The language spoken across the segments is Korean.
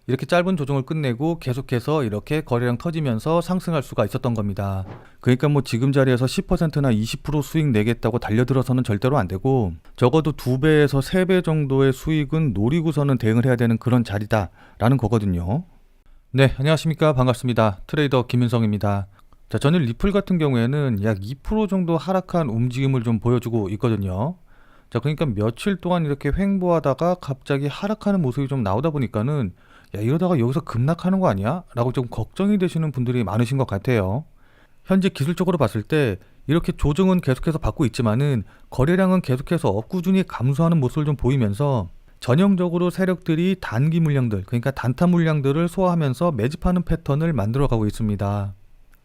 이렇게 짧은 조정을 끝내고 계속해서 이렇게 거래량 터지면서 상승할 수가 있었던 겁니다. 그러니까 뭐 지금 자리에서 10%나 20% 수익 내겠다고 달려들어서는 절대로 안 되고, 적어도 2배에서 3배 정도의 수익은 노리고서는 대응을 해야 되는 그런 자리다라는 거거든요. 네, 안녕하십니까. 반갑습니다. 트레이더 김윤성입니다. 자, 저는 리플 같은 경우에는 약 2% 정도 하락한 움직임을 좀 보여주고 있거든요. 자, 그러니까 며칠 동안 이렇게 횡보하다가 갑자기 하락하는 모습이 좀 나오다 보니까는 야, 이러다가 여기서 급락하는 거 아니야? 라고 좀 걱정이 되시는 분들이 많으신 것 같아요. 현재 기술적으로 봤을 때 이렇게 조정은 계속해서 받고 있지만은 거래량은 계속해서 꾸준히 감소하는 모습을 좀 보이면서 전형적으로 세력들이 단기 물량들, 그러니까 단타 물량들을 소화하면서 매집하는 패턴을 만들어가고 있습니다.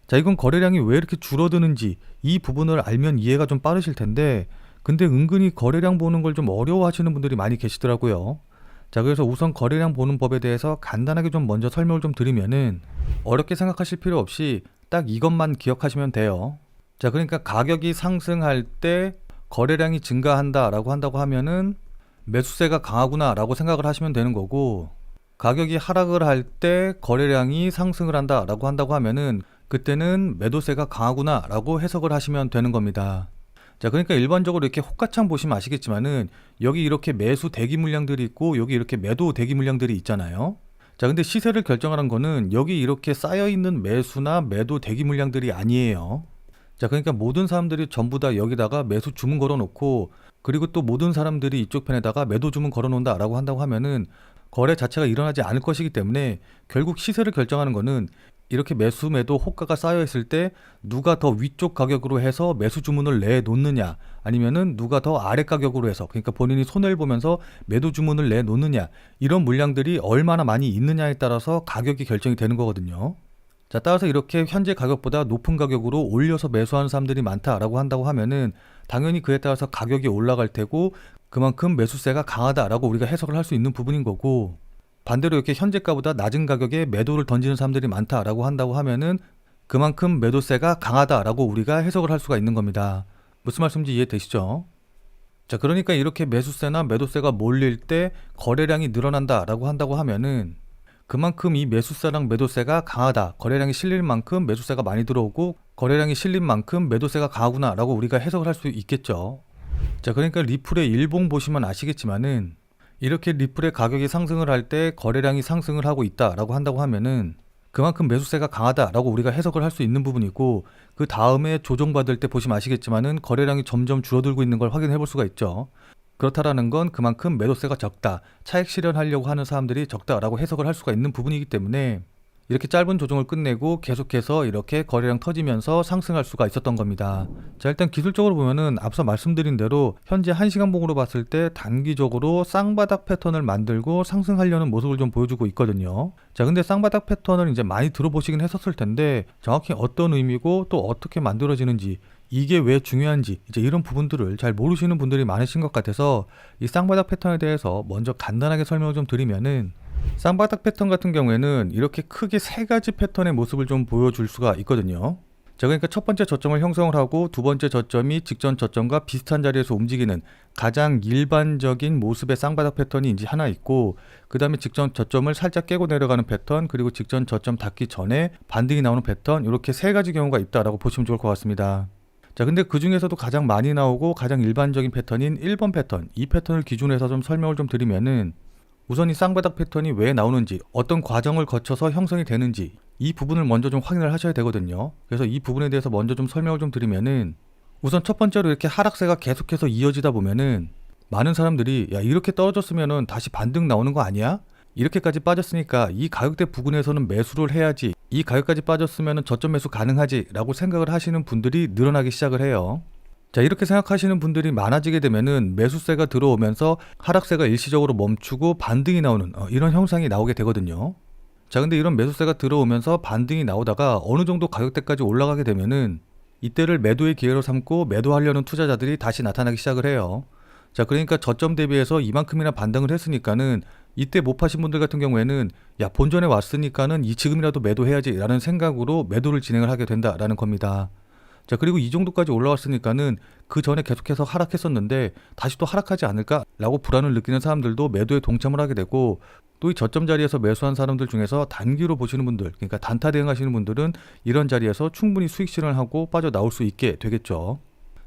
자, 이건 거래량이 왜 이렇게 줄어드는지 이 부분을 알면 이해가 좀 빠르실 텐데, 근데 은근히 거래량 보는 걸 좀 어려워하시는 분들이 많이 계시더라고요. 자, 그래서 우선 거래량 보는 법에 대해서 간단하게 좀 먼저 설명을 좀 드리면은, 어렵게 생각하실 필요 없이 딱 이것만 기억하시면 돼요. 자, 그러니까 가격이 상승할 때 거래량이 증가한다 라고 한다고 하면은 매수세가 강하구나 라고 생각을 하시면 되는 거고, 가격이 하락을 할 때 거래량이 상승을 한다 라고 한다고 하면은 그때는 매도세가 강하구나 라고 해석을 하시면 되는 겁니다. 자, 그러니까 일반적으로 이렇게 호가창 보시면 아시겠지만은 여기 이렇게 매수 대기 물량들이 있고 여기 이렇게 매도 대기 물량들이 있잖아요. 자, 근데 시세를 결정하는 거는 여기 이렇게 쌓여있는 매수나 매도 대기 물량들이 아니에요. 자, 그러니까 모든 사람들이 전부 다 여기다가 매수 주문 걸어 놓고, 그리고 또 모든 사람들이 이쪽 편에다가 매도 주문 걸어 놓는다 라고 한다고 하면은 거래 자체가 일어나지 않을 것이기 때문에, 결국 시세를 결정하는 거는 이렇게 매수 매도 호가가 쌓여 있을 때 누가 더 위쪽 가격으로 해서 매수 주문을 내놓느냐, 아니면은 누가 더 아래 가격으로 해서, 그러니까 본인이 손해를 보면서 매도 주문을 내놓느냐, 이런 물량들이 얼마나 많이 있느냐에 따라서 가격이 결정이 되는 거거든요. 자, 따라서 이렇게 현재 가격보다 높은 가격으로 올려서 매수하는 사람들이 많다라고 한다고 하면은 당연히 그에 따라서 가격이 올라갈 테고, 그만큼 매수세가 강하다라고 우리가 해석을 할 수 있는 부분인 거고, 반대로 이렇게 현재가보다 낮은 가격에 매도를 던지는 사람들이 많다라고 한다고 하면은 그만큼 매도세가 강하다라고 우리가 해석을 할 수가 있는 겁니다. 무슨 말씀인지 이해되시죠? 자, 그러니까 이렇게 매수세나 매도세가 몰릴 때 거래량이 늘어난다라고 한다고 하면은 그만큼 이 매수세랑 매도세가 강하다, 거래량이 실릴 만큼 매수세가 많이 들어오고 거래량이 실린 만큼 매도세가 강하구나 라고 우리가 해석을 할 수 있겠죠. 자, 그러니까 리플의 일봉 보시면 아시겠지만은 이렇게 리플의 가격이 상승을 할 때 거래량이 상승을 하고 있다라고 한다고 하면은 그만큼 매수세가 강하다라고 우리가 해석을 할 수 있는 부분이고, 그 다음에 조정받을 때 보시면 아시겠지만은 거래량이 점점 줄어들고 있는 걸 확인해 볼 수가 있죠. 그렇다라는 건 그만큼 매도세가 적다, 차익 실현하려고 하는 사람들이 적다라고 해석을 할 수가 있는 부분이기 때문에 이렇게 짧은 조정을 끝내고 계속해서 이렇게 거래량 터지면서 상승할 수가 있었던 겁니다. 자, 일단 기술적으로 보면은 앞서 말씀드린 대로 현재 1시간봉으로 봤을 때 단기적으로 쌍바닥 패턴을 만들고 상승하려는 모습을 좀 보여주고 있거든요. 자, 근데 쌍바닥 패턴을 이제 많이 들어보시긴 했었을 텐데 정확히 어떤 의미고 또 어떻게 만들어지는지, 이게 왜 중요한지 이제 이런 부분들을 잘 모르시는 분들이 많으신 것 같아서 이 쌍바닥 패턴에 대해서 먼저 간단하게 설명을 좀 드리면은, 쌍바닥 패턴 같은 경우에는 이렇게 크게 세 가지 패턴의 모습을 좀 보여줄 수가 있거든요. 자, 그러니까 첫 번째 저점을 형성을 하고 두 번째 저점이 직전 저점과 비슷한 자리에서 움직이는 가장 일반적인 모습의 쌍바닥 패턴이 이제 하나 있고, 그 다음에 직전 저점을 살짝 깨고 내려가는 패턴, 그리고 직전 저점 닿기 전에 반등이 나오는 패턴, 이렇게 세 가지 경우가 있다라고 보시면 좋을 것 같습니다. 자, 근데 그 중에서도 가장 많이 나오고 가장 일반적인 패턴인 1번 패턴, 이 패턴을 기준으로 해서 좀 설명을 좀 드리면은, 우선 이 쌍바닥 패턴이 왜 나오는지, 어떤 과정을 거쳐서 형성이 되는지, 이 부분을 먼저 좀 확인을 하셔야 되거든요. 그래서 이 부분에 대해서 먼저 좀 설명을 좀 드리면은, 우선 첫 번째로 이렇게 하락세가 계속해서 이어지다 보면은 많은 사람들이 야, 이렇게 떨어졌으면은 다시 반등 나오는 거 아니야? 이렇게까지 빠졌으니까 이 가격대 부근에서는 매수를 해야지, 이 가격까지 빠졌으면은 저점 매수 가능하지 라고 생각을 하시는 분들이 늘어나기 시작을 해요. 자, 이렇게 생각하시는 분들이 많아지게 되면은 매수세가 들어오면서 하락세가 일시적으로 멈추고 반등이 나오는 이런 형상이 나오게 되거든요. 자, 근데 이런 매수세가 들어오면서 반등이 나오다가 어느 정도 가격대까지 올라가게 되면은 이때를 매도의 기회로 삼고 매도하려는 투자자들이 다시 나타나기 시작을 해요. 자, 그러니까 저점 대비해서 이만큼이나 반등을 했으니까는 이때 못 파신 분들 같은 경우에는 야, 본전에 왔으니까는 이 지금이라도 매도해야지 라는 생각으로 매도를 진행을 하게 된다라는 겁니다. 자, 그리고 이 정도까지 올라왔으니까는 그 전에 계속해서 하락했었는데 다시 또 하락하지 않을까라고 불안을 느끼는 사람들도 매도에 동참을 하게 되고, 또 이 저점 자리에서 매수한 사람들 중에서 단기로 보시는 분들, 그러니까 단타 대응하시는 분들은 이런 자리에서 충분히 수익 실현을 하고 빠져나올 수 있게 되겠죠.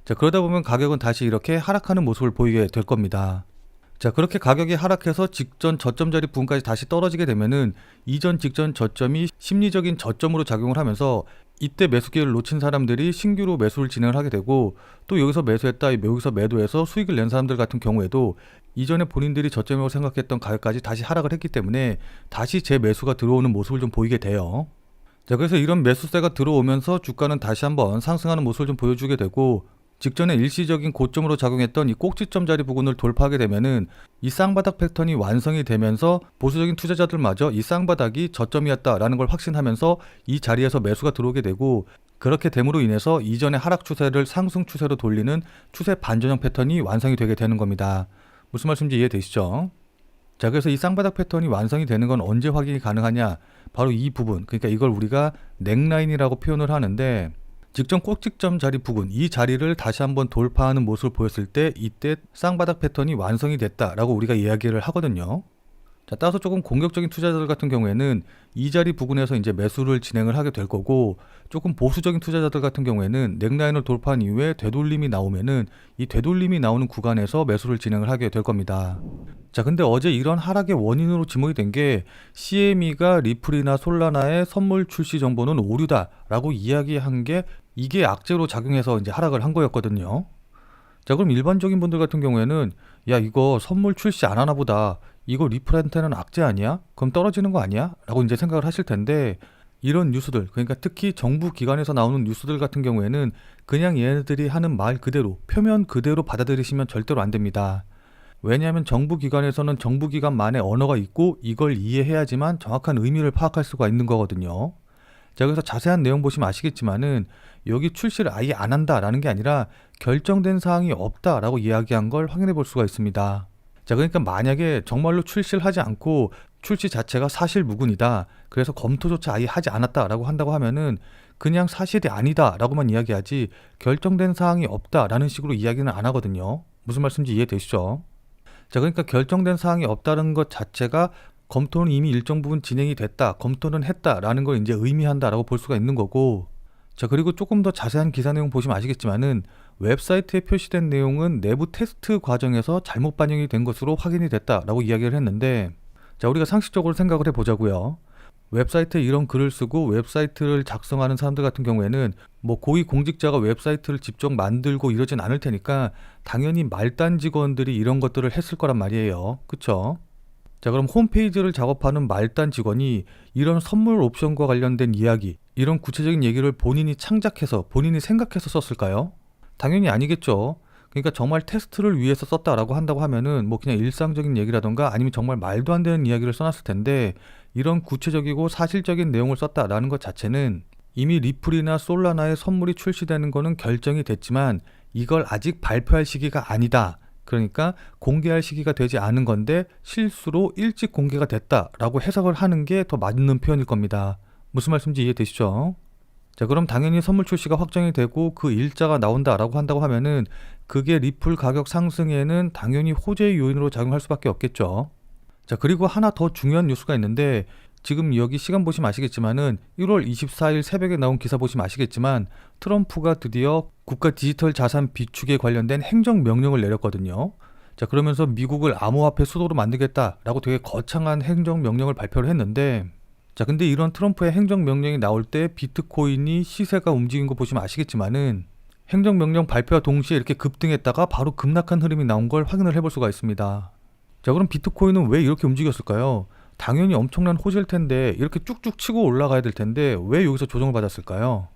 자, 그러다 보면 가격은 다시 이렇게 하락하는 모습을 보이게 될 겁니다. 자, 그렇게 가격이 하락해서 직전 저점 자리 부분까지 다시 떨어지게 되면은 이전 직전 저점이 심리적인 저점으로 작용을 하면서 이때 매수 기회를 놓친 사람들이 신규로 매수를 진행을 하게 되고, 또 여기서 매수했다, 여기서 매도해서 수익을 낸 사람들 같은 경우에도 이전에 본인들이 저점이라고 생각했던 가격까지 다시 하락을 했기 때문에 다시 재매수가 들어오는 모습을 좀 보이게 돼요. 자, 그래서 이런 매수세가 들어오면서 주가는 다시 한번 상승하는 모습을 좀 보여주게 되고, 직전에 일시적인 고점으로 작용했던 이 꼭지점 자리 부근을 돌파하게 되면은 이 쌍바닥 패턴이 완성이 되면서 보수적인 투자자들마저 이 쌍바닥이 저점이었다라는 걸 확신하면서 이 자리에서 매수가 들어오게 되고, 그렇게 됨으로 인해서 이전의 하락 추세를 상승 추세로 돌리는 추세 반전형 패턴이 완성이 되게 되는 겁니다. 무슨 말씀인지 이해되시죠? 자, 그래서 이 쌍바닥 패턴이 완성이 되는 건 언제 확인이 가능하냐? 바로 이 부분, 그러니까 이걸 우리가 넥라인이라고 표현을 하는데, 직전 꼭지점 자리 부근, 이 자리를 다시 한번 돌파하는 모습을 보였을 때 이때 쌍바닥 패턴이 완성이 됐다라고 우리가 이야기를 하거든요. 자, 따라서 조금 공격적인 투자자들 같은 경우에는 이 자리 부근에서 이제 매수를 진행을 하게 될 거고, 조금 보수적인 투자자들 같은 경우에는 넥라인을 돌파한 이후에 되돌림이 나오면은 이 되돌림이 나오는 구간에서 매수를 진행을 하게 될 겁니다. 자, 근데 어제 이런 하락의 원인으로 지목이 된 게 CME가 리플이나 솔라나의 선물 출시 정보는 오류다라고 이야기한 게 이게 악재로 작용해서 이제 하락을 한 거였거든요. 자, 그럼 일반적인 분들 같은 경우에는 야, 이거 선물 출시 안 하나 보다, 이거 리플한테는 악재 아니야? 그럼 떨어지는 거 아니야? 라고 이제 생각을 하실 텐데, 이런 뉴스들, 그러니까 특히 정부 기관에서 나오는 뉴스들 같은 경우에는 그냥 얘네들이 하는 말 그대로, 표면 그대로 받아들이시면 절대로 안 됩니다. 왜냐하면 정부 기관에서는 정부 기관만의 언어가 있고 이걸 이해해야지만 정확한 의미를 파악할 수가 있는 거거든요. 자, 그래서 자세한 내용 보시면 아시겠지만은 여기 출시를 아예 안 한다라는 게 아니라 결정된 사항이 없다라고 이야기한 걸 확인해 볼 수가 있습니다. 자, 그러니까 만약에 정말로 출시를 하지 않고 출시 자체가 사실무근이다, 그래서 검토조차 아예 하지 않았다라고 한다고 하면은 그냥 사실이 아니다라고만 이야기하지 결정된 사항이 없다라는 식으로 이야기는 안 하거든요. 무슨 말씀인지 이해되시죠? 자, 그러니까 결정된 사항이 없다는 것 자체가 검토는 이미 일정 부분 진행이 됐다, 검토는 했다라는 걸 이제 의미한다라고 볼 수가 있는 거고, 자, 그리고 조금 더 자세한 기사 내용 보시면 아시겠지만은 웹사이트에 표시된 내용은 내부 테스트 과정에서 잘못 반영이 된 것으로 확인이 됐다라고 이야기를 했는데, 자, 우리가 상식적으로 생각을 해보자고요. 웹사이트에 이런 글을 쓰고 웹사이트를 작성하는 사람들 같은 경우에는 뭐 고위 공직자가 웹사이트를 직접 만들고 이러진 않을 테니까 당연히 말단 직원들이 이런 것들을 했을 거란 말이에요. 그쵸? 자, 그럼 홈페이지를 작업하는 말단 직원이 이런 선물 옵션과 관련된 이야기, 이런 구체적인 얘기를 본인이 창작해서 본인이 생각해서 썼을까요? 당연히 아니겠죠. 그러니까 정말 테스트를 위해서 썼다라고 한다고 하면은 뭐 그냥 일상적인 얘기라던가 아니면 정말 말도 안 되는 이야기를 써놨을 텐데, 이런 구체적이고 사실적인 내용을 썼다라는 것 자체는 이미 리플이나 솔라나의 선물이 출시되는 거는 결정이 됐지만 이걸 아직 발표할 시기가 아니다, 그러니까 공개할 시기가 되지 않은 건데 실수로 일찍 공개가 됐다라고 해석을 하는 게 더 맞는 표현일 겁니다. 무슨 말씀인지 이해되시죠? 자, 그럼 당연히 선물 출시가 확정이 되고 그 일자가 나온다라고 한다고 하면은 그게 리플 가격 상승에는 당연히 호재의 요인으로 작용할 수밖에 없겠죠. 자, 그리고 하나 더 중요한 뉴스가 있는데, 지금 여기 시간 보시면 아시겠지만은 1월 24일 새벽에 나온 기사 보시면 아시겠지만 트럼프가 드디어 국가 디지털 자산 비축에 관련된 행정명령을 내렸거든요. 자, 그러면서 미국을 암호화폐 수도로 만들겠다라고 되게 거창한 행정명령을 발표를 했는데, 자, 근데 이런 트럼프의 행정명령이 나올 때 비트코인이 시세가 움직인 거 보시면 아시겠지만은 행정명령 발표와 동시에 이렇게 급등했다가 바로 급락한 흐름이 나온 걸 확인을 해볼 수가 있습니다. 자, 그럼 비트코인은 왜 이렇게 움직였을까요? 당연히 엄청난 호재일 텐데 이렇게 쭉쭉 치고 올라가야 될 텐데 왜 여기서 조정을 받았을까요?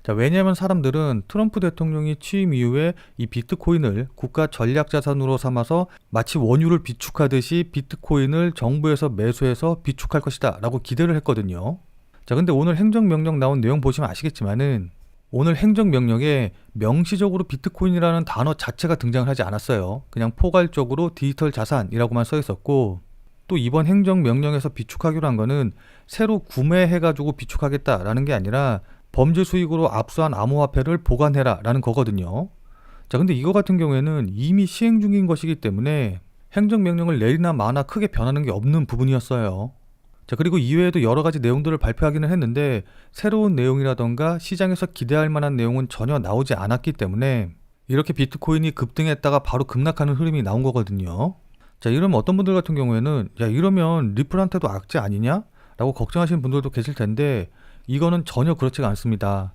자, 왜냐하면 사람들은 트럼프 대통령이 취임 이후에 이 비트코인을 국가 전략 자산으로 삼아서 마치 원유를 비축하듯이 비트코인을 정부에서 매수해서 비축할 것이다 라고 기대를 했거든요. 자, 근데 오늘 행정명령 나온 내용 보시면 아시겠지만은 오늘 행정명령에 명시적으로 비트코인이라는 단어 자체가 등장을 하지 않았어요. 그냥 포괄적으로 디지털 자산이라고만 써 있었고, 또 이번 행정명령에서 비축하기로 한 거는 새로 구매해가지고 비축하겠다라는 게 아니라 범죄 수익으로 압수한 암호화폐를 보관해라 라는 거거든요. 자, 근데 이거 같은 경우에는 이미 시행 중인 것이기 때문에 행정명령을 내리나 마나 크게 변하는 게 없는 부분이었어요. 자, 그리고 이외에도 여러 가지 내용들을 발표하기는 했는데 새로운 내용이라던가 시장에서 기대할 만한 내용은 전혀 나오지 않았기 때문에 이렇게 비트코인이 급등했다가 바로 급락하는 흐름이 나온 거거든요. 자, 이러면 어떤 분들 같은 경우에는 야, 이러면 리플한테도 악재 아니냐? 라고 걱정하시는 분들도 계실 텐데 이거는 전혀 그렇지가 않습니다.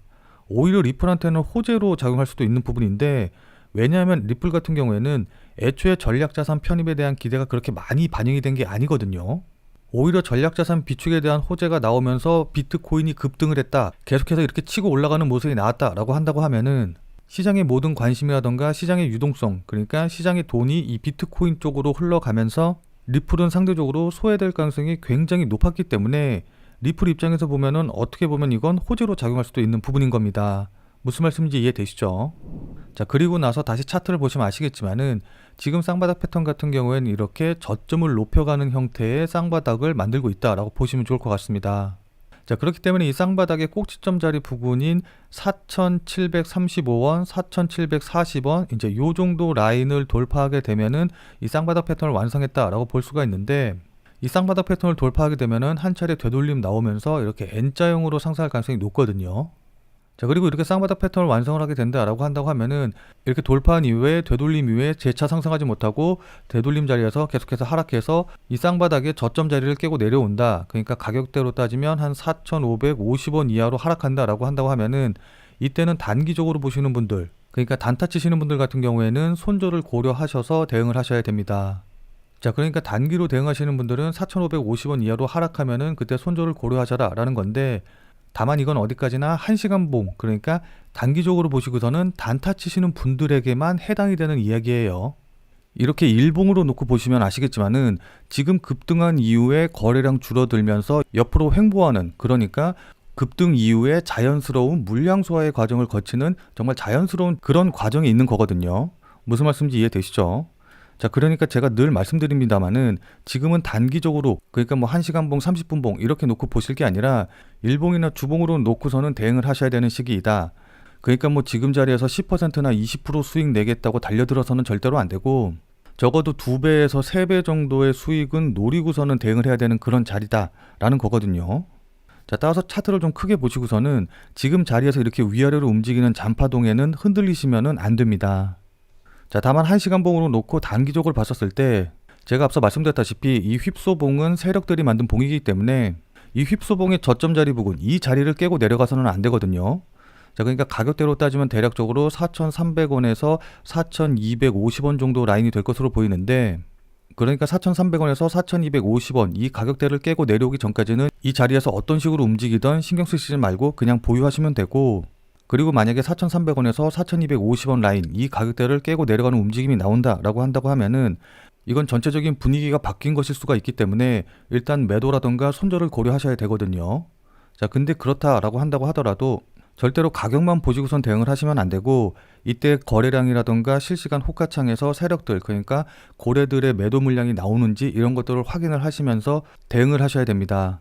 오히려 리플한테는 호재로 작용할 수도 있는 부분인데, 왜냐하면 리플 같은 경우에는 애초에 전략자산 편입에 대한 기대가 그렇게 많이 반영이 된 게 아니거든요. 오히려 전략자산 비축에 대한 호재가 나오면서 비트코인이 급등을 했다, 계속해서 이렇게 치고 올라가는 모습이 나왔다라고 한다고 하면은 시장의 모든 관심이라던가 시장의 유동성, 그러니까 시장의 돈이 이 비트코인 쪽으로 흘러가면서 리플은 상대적으로 소외될 가능성이 굉장히 높았기 때문에 리플 입장에서 보면은 어떻게 보면 이건 호재로 작용할 수도 있는 부분인 겁니다. 무슨 말씀인지 이해되시죠? 자, 그리고 나서 다시 차트를 보시면 아시겠지만은 지금 쌍바닥 패턴 같은 경우에는 이렇게 저점을 높여가는 형태의 쌍바닥을 만들고 있다라고 보시면 좋을 것 같습니다. 자, 그렇기 때문에 이 쌍바닥의 꼭지점 자리 부분인 4,735원, 4,740원 이제 요 정도 라인을 돌파하게 되면은 이 쌍바닥 패턴을 완성했다라고 볼 수가 있는데, 이 쌍바닥 패턴을 돌파하게 되면은 한 차례 되돌림 나오면서 이렇게 N자형으로 상승할 가능성이 높거든요. 자, 그리고 이렇게 쌍바닥 패턴을 완성을 하게 된다라고 한다고 하면은 이렇게 돌파한 이후에 되돌림 이후에 재차 상승하지 못하고 되돌림 자리에서 계속해서 하락해서 이 쌍바닥의 저점 자리를 깨고 내려온다. 그러니까 가격대로 따지면 한 4,550원 이하로 하락한다라고 한다고 하면은 이때는 단기적으로 보시는 분들, 그러니까 단타 치시는 분들 같은 경우에는 손절을 고려하셔서 대응을 하셔야 됩니다. 자, 그러니까 단기로 대응하시는 분들은 4,550원 이하로 하락하면은 그때 손절을 고려하셔라 라는 건데, 다만 이건 어디까지나 1시간 봉, 그러니까 단기적으로 보시고서는 단타 치시는 분들에게만 해당이 되는 이야기예요. 이렇게 일봉으로 놓고 보시면 아시겠지만은 지금 급등한 이후에 거래량 줄어들면서 옆으로 횡보하는, 그러니까 급등 이후에 자연스러운 물량 소화의 과정을 거치는 정말 자연스러운 그런 과정이 있는 거거든요. 무슨 말씀인지 이해되시죠? 자, 그러니까 제가 늘 말씀드립니다만은 지금은 단기적으로, 그러니까 뭐 1시간 봉, 30분 봉 이렇게 놓고 보실 게 아니라 일봉이나 주봉으로 놓고서는 대응을 하셔야 되는 시기이다. 그러니까 뭐 지금 자리에서 10%나 20% 수익 내겠다고 달려들어서는 절대로 안 되고 적어도 2배에서 3배 정도의 수익은 노리고서는 대응을 해야 되는 그런 자리다라는 거거든요. 자, 따라서 차트를 좀 크게 보시고서는 지금 자리에서 이렇게 위아래로 움직이는 잔파동에는 흔들리시면은 안 됩니다. 자, 다만 1시간 봉으로 놓고 단기적으로 봤었을 때 제가 앞서 말씀드렸다시피 이 휩소봉은 세력들이 만든 봉이기 때문에 이 휩소봉의 저점 자리 부분, 이 자리를 깨고 내려가서는 안 되거든요. 자, 그러니까 가격대로 따지면 대략적으로 4,300원에서 4,250원 정도 라인이 될 것으로 보이는데, 그러니까 4,300원에서 4,250원 이 가격대를 깨고 내려오기 전까지는 이 자리에서 어떤 식으로 움직이던 신경 쓰시지 말고 그냥 보유하시면 되고, 그리고 만약에 4,300원에서 4,250원 라인 이 가격대를 깨고 내려가는 움직임이 나온다라고 한다고 하면은 이건 전체적인 분위기가 바뀐 것일 수가 있기 때문에 일단 매도라던가 손절을 고려하셔야 되거든요. 자, 근데 그렇다라고 한다고 하더라도 절대로 가격만 보시고선 대응을 하시면 안 되고, 이때 거래량이라던가 실시간 호가창에서 세력들, 그러니까 고래들의 매도 물량이 나오는지 이런 것들을 확인을 하시면서 대응을 하셔야 됩니다.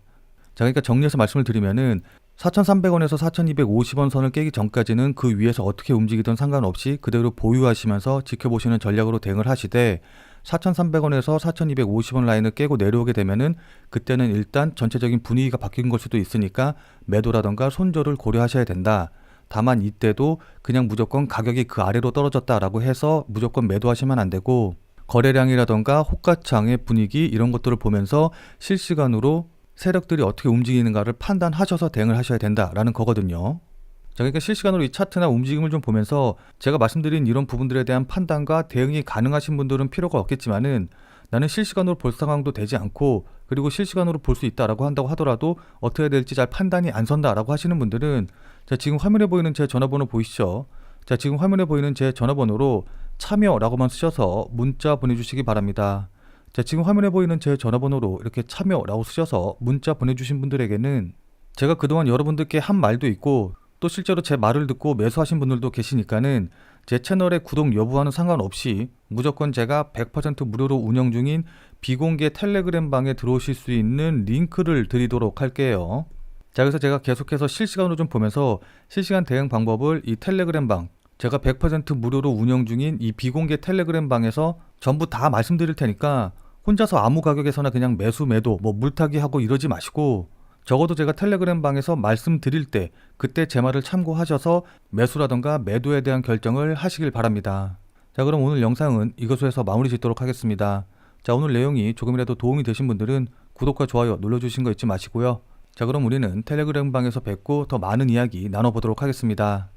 자, 그러니까 정리해서 말씀을 드리면은 4,300원에서 4,250원 선을 깨기 전까지는 그 위에서 어떻게 움직이든 상관없이 그대로 보유하시면서 지켜보시는 전략으로 대응을 하시되, 4,300원에서 4,250원 라인을 깨고 내려오게 되면은 그때는 일단 전체적인 분위기가 바뀐 걸 수도 있으니까 매도라던가 손절을 고려하셔야 된다. 다만 이때도 그냥 무조건 가격이 그 아래로 떨어졌다라고 해서 무조건 매도하시면 안 되고, 거래량이라던가 호가창의 분위기 이런 것들을 보면서 실시간으로 세력들이 어떻게 움직이는가를 판단하셔서 대응을 하셔야 된다라는 거거든요. 자, 그러니까 실시간으로 이 차트나 움직임을 좀 보면서 제가 말씀드린 이런 부분들에 대한 판단과 대응이 가능하신 분들은 필요가 없겠지만은, 나는 실시간으로 볼 상황도 되지 않고 그리고 실시간으로 볼 수 있다라고 한다고 하더라도 어떻게 해야 될지 잘 판단이 안 선다라고 하시는 분들은, 자, 지금 화면에 보이는 제 전화번호 보이시죠? 자, 지금 화면에 보이는 제 전화번호로 참여라고만 쓰셔서 문자 보내주시기 바랍니다. 자, 지금 화면에 보이는 제 전화번호로 이렇게 참여라고 쓰셔서 문자 보내주신 분들에게는 제가 그동안 여러분들께 한 말도 있고 또 실제로 제 말을 듣고 매수하신 분들도 계시니까는 제 채널의 구독 여부와는 상관없이 무조건 제가 100% 무료로 운영 중인 비공개 텔레그램 방에 들어오실 수 있는 링크를 드리도록 할게요. 자, 그래서 제가 계속해서 실시간으로 좀 보면서 실시간 대응 방법을 이 텔레그램 방, 제가 100% 무료로 운영 중인 이 비공개 텔레그램 방에서 전부 다 말씀드릴 테니까 혼자서 아무 가격에서나 그냥 매수 매도 뭐 물타기 하고 이러지 마시고, 적어도 제가 텔레그램 방에서 말씀드릴 때 그때 제 말을 참고하셔서 매수라던가 매도에 대한 결정을 하시길 바랍니다. 자, 그럼 오늘 영상은 이것으로 해서 마무리 짓도록 하겠습니다. 자, 오늘 내용이 조금이라도 도움이 되신 분들은 구독과 좋아요 눌러주신 거 잊지 마시고요. 자, 그럼 우리는 텔레그램 방에서 뵙고 더 많은 이야기 나눠보도록 하겠습니다.